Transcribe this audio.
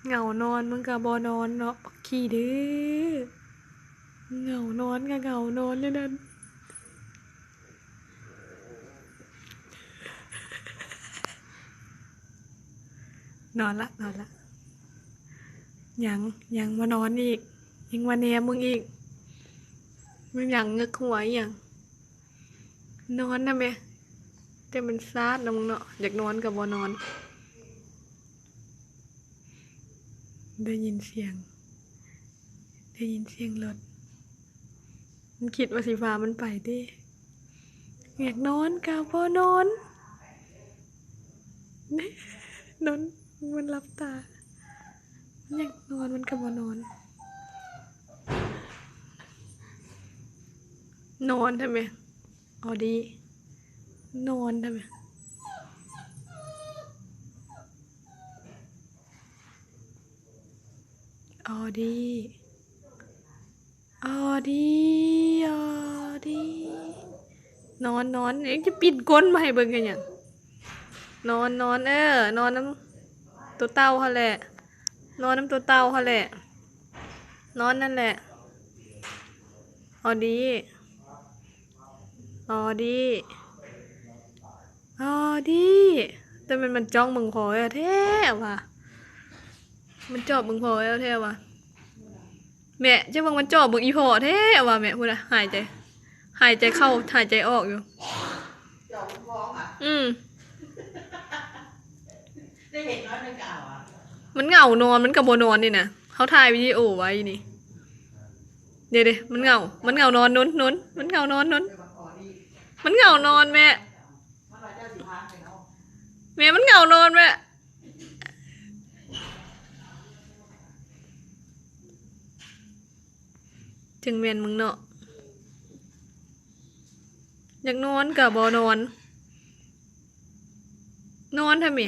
เหงานอนมึงกับบอนอนเนาะขี้ดื้อเหงานอนกับเหงานอนเลยนั่นนอนละนอนละยังมานอนอีกยังมาเนียมึงอีกมึงยังเงึกหัวอีกยังนอนนะแม่แต่มันซาดนะมึงเนาะอยากนอนกับบอนอนได้ยินเสียงรถมันคิดว่าสีฟ้ามันไปดิอยากนอนกับบอนอนนอนมันรับตาอยากนอนมันกับบอนอนนอนทำไมเอาดีนอนทำไมเอาดีเอาดีเอาดีนอนเอ็งจะปิดก้นมาให้เบิ่งกันยังนอนนอนน้ำตัวเต้าเขาแหละนอนน้ำตัวเต้าเขาแหละนอนนั่นแหละเอาดีเอาดีเอาดีแต่มันจ้องมึงพอแล้วแท้ว่ะมันจอบมึงพอแล้วแท้ว่ะแม่เจ้าบังมันจอบมึงอีพอแท้ว่ะแม่พูดนะหายใจเข้าหายใจออกอยู่จอบฟ้องอ่ะได้เห็นน้อยเป็นเก่าอ่ะมันเหงานอนมันกับโบนอนนี่นะเขาถ่ายวิดีโอไว้นี่เดี๋ยวมันเหงานอนนุนมันเหงานอนนุนมันเหงานอนแม่มันเหงานอนแม่จึงเมียนมึงเนาะอยากนอนกับบอนอนนอนทำไม